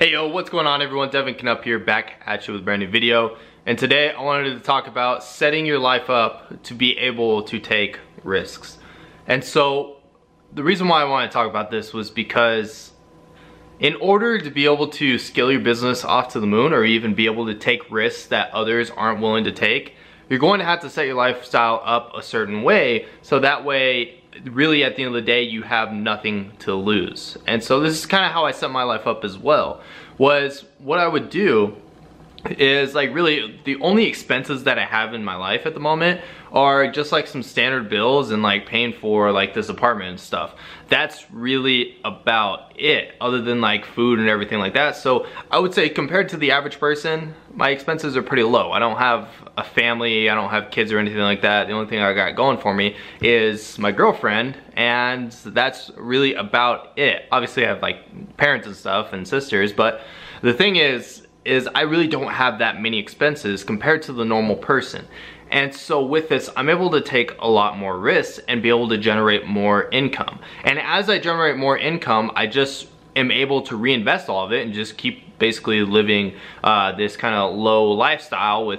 Hey yo, what's going on everyone? Devin Knupp here, back at you with a brand new video. And today I wanted to talk about setting your life up to be able to take risks. And so the reason why I wanted to talk about this was because in order to be able to scale your business off to the moon, or even be able to take risks that others aren't willing to take, you're going to have to set your lifestyle up a certain way, so that way really at the end of the day you have nothing to lose. And so this is kind of how I set my life up as well. Was what I would do is, like, really the only expenses that I have in my life at the moment are just like some standard bills and like paying for like this apartment and stuff. That's really about it, other than like food and everything like that. So I would say compared to the average person, my expenses are pretty low. I don't have a family, I don't have kids or anything like that. The only thing I got going for me is my girlfriend, and that's really about it. Obviously I have like parents and stuff and sisters, but the thing is I really don't have that many expenses compared to the normal person. And so with this, I'm able to take a lot more risks and be able to generate more income. And as I generate more income, I just am able to reinvest all of it and just keep basically living this kind of low lifestyle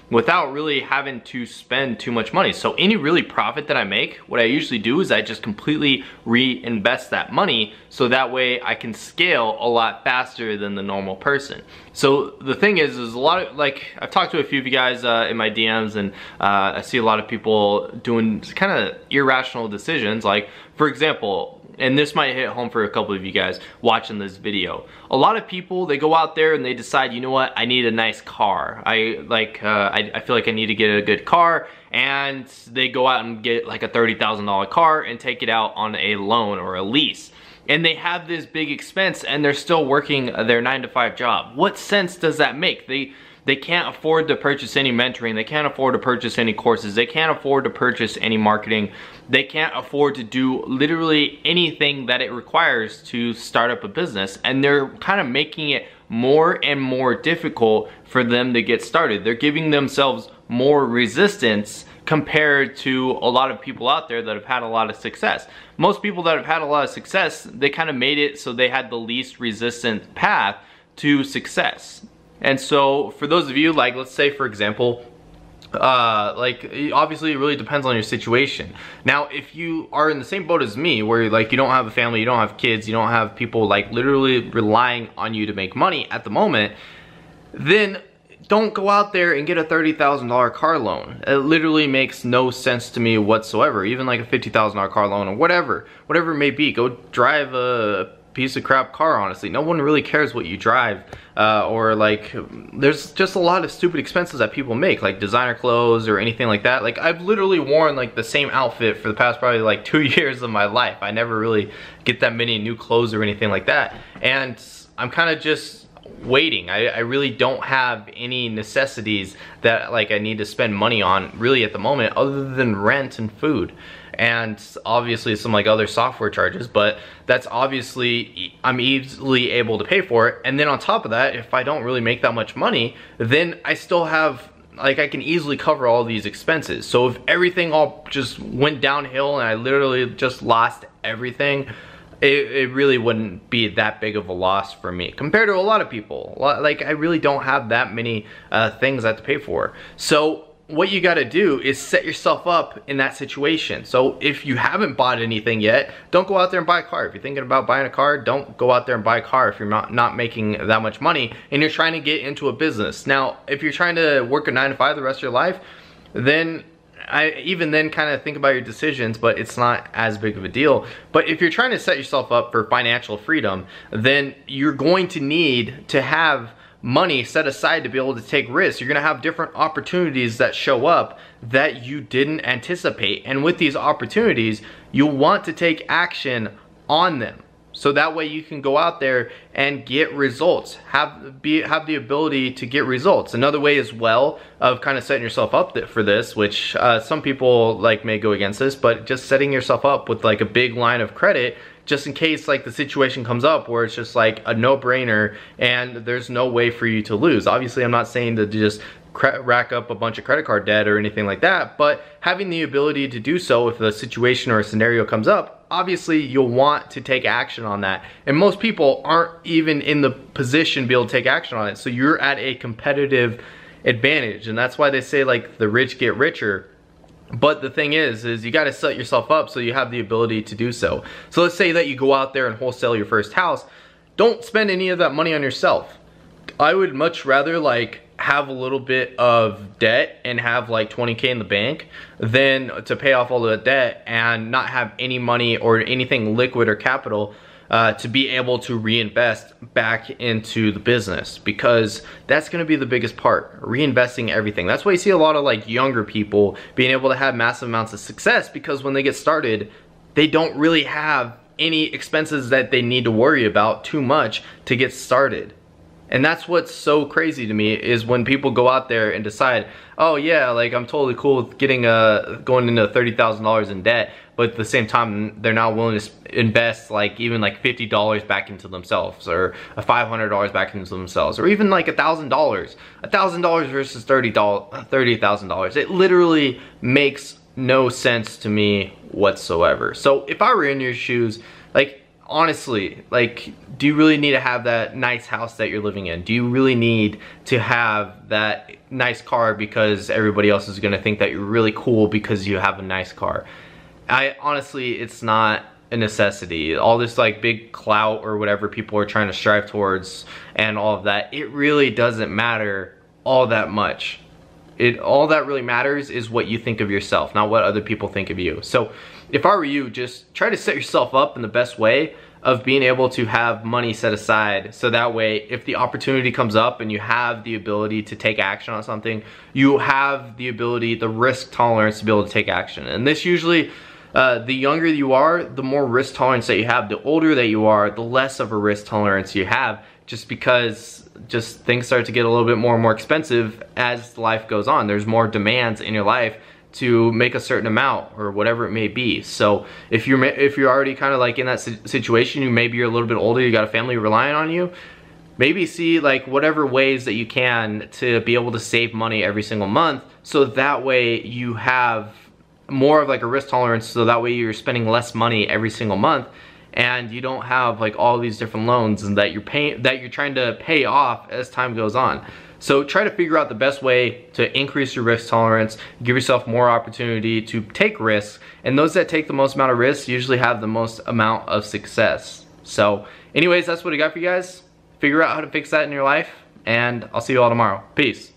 without really having to spend too much money. So any really profit that I make, what I usually do is I just completely reinvest that money, so that way I can scale a lot faster than the normal person. So the thing is a lot of, like, I've talked to a few of you guys in my DMs, and I see a lot of people doing kind of irrational decisions. Like, for example, and this might hit home for a couple of you guys watching this video. A lot of people, they go out there and they decide, you know what, I need a nice car. I feel like I need to get a good car, and they go out and get like a $30,000 car and take it out on a loan or a lease. And they have this big expense and they're still working their 9-to-5 job. What sense does that make? They can't afford to purchase any mentoring. They can't afford to purchase any courses. They can't afford to purchase any marketing. They can't afford to do literally anything that it requires to start up a business. And they're kind of making it more and more difficult for them to get started. They're giving themselves more resistance compared to a lot of people out there that have had a lot of success. Most people that have had a lot of success, they kind of made it so they had the least resistant path to success. And so for those of you, like, let's say for example, like, obviously it really depends on your situation. Now if you are in the same boat as me, where like you don't have a family, you don't have kids, you don't have people like literally relying on you to make money at the moment, then don't go out there and get a $30,000 car loan. It literally makes no sense to me whatsoever. Even like a $50,000 car loan or whatever it may be. Go drive a piece of crap car, honestly. No one really cares what you drive. Or like, there's just a lot of stupid expenses that people make, like designer clothes or anything like that. Like, I've literally worn like the same outfit for the past probably like 2 years of my life. I never really get that many new clothes or anything like that. And I'm kind of just waiting. I really don't have any necessities that like I need to spend money on really at the moment, other than rent and food, and obviously some like other software charges, but that's obviously I'm easily able to pay for it. And then on top of that, if I don't really make that much money, then I still have, like, I can easily cover all these expenses. So if everything all just went downhill and I literally just lost everything, it really wouldn't be that big of a loss for me compared to a lot of people. Like, I really don't have that many things I have to pay for. So what you gotta do is set yourself up in that situation. So if you haven't bought anything yet, don't go out there and buy a car. If you're thinking about buying a car, don't go out there and buy a car if you're not making that much money and you're trying to get into a business. Now, if you're trying to work a 9-to-5 the rest of your life, then even then kind of think about your decisions, but it's not as big of a deal. But if you're trying to set yourself up for financial freedom, then you're going to need to have money set aside to be able to take risks. You're gonna have different opportunities that show up that you didn't anticipate. And with these opportunities, you'll want to take action on them. So that way you can go out there and get results, have the ability to get results. Another way as well of kind of setting yourself up for this, which some people like may go against this, but just setting yourself up with like a big line of credit, just in case like the situation comes up where it's just like a no-brainer and there's no way for you to lose. Obviously I'm not saying to just rack up a bunch of credit card debt or anything like that, but having the ability to do so if a situation or a scenario comes up, obviously you'll want to take action on that. And most people aren't even in the position to be able to take action on it. So you're at a competitive advantage. And that's why they say like the rich get richer. But the thing is you got to set yourself up so you have the ability to do so. So let's say that you go out there and wholesale your first house. Don't spend any of that money on yourself. I would much rather like have a little bit of debt and have like 20K in the bank than to pay off all the debt and not have any money or anything liquid or capital to be able to reinvest back into the business, because that's going to be the biggest part, reinvesting everything. That's why you see a lot of like younger people being able to have massive amounts of success, because when they get started, they don't really have any expenses that they need to worry about too much to get started. And that's what's so crazy to me, is when people go out there and decide, oh yeah, like I'm totally cool with getting going into $30,000 in debt, but at the same time they're not willing to invest like even like $50 back into themselves, or $500 back into themselves, or even like $1,000. $1,000 versus $30,000. It literally makes no sense to me whatsoever. So if I were in your shoes, like honestly, like, do you really need to have that nice house that you're living in? Do you really need to have that nice car because everybody else is gonna think that you're really cool because you have a nice car? Honestly, it's not a necessity. All this like big clout or whatever people are trying to strive towards and all of that, it really doesn't matter all that much. All that really matters is what you think of yourself, not what other people think of you. So if I were you, just try to set yourself up in the best way of being able to have money set aside, so that way if the opportunity comes up and you have the ability to take action on something, you have the ability, the risk tolerance to be able to take action. And this usually, the younger you are, the more risk tolerance that you have. The older that you are, the less of a risk tolerance you have, just because things start to get a little bit more and more expensive as life goes on. There's more demands in your life to make a certain amount or whatever it may be. So if you're already kind of like in that situation, maybe you're a little bit older, you got a family relying on you, maybe see like whatever ways that you can to be able to save money every single month, so that way you have more of like a risk tolerance, so that way you're spending less money every single month, and you don't have like all these different loans and that you're trying to pay off as time goes on. So try to figure out the best way to increase your risk tolerance, give yourself more opportunity to take risks, and those that take the most amount of risks usually have the most amount of success. So anyways, that's what I got for you guys. Figure out how to fix that in your life, and I'll see you all tomorrow. Peace.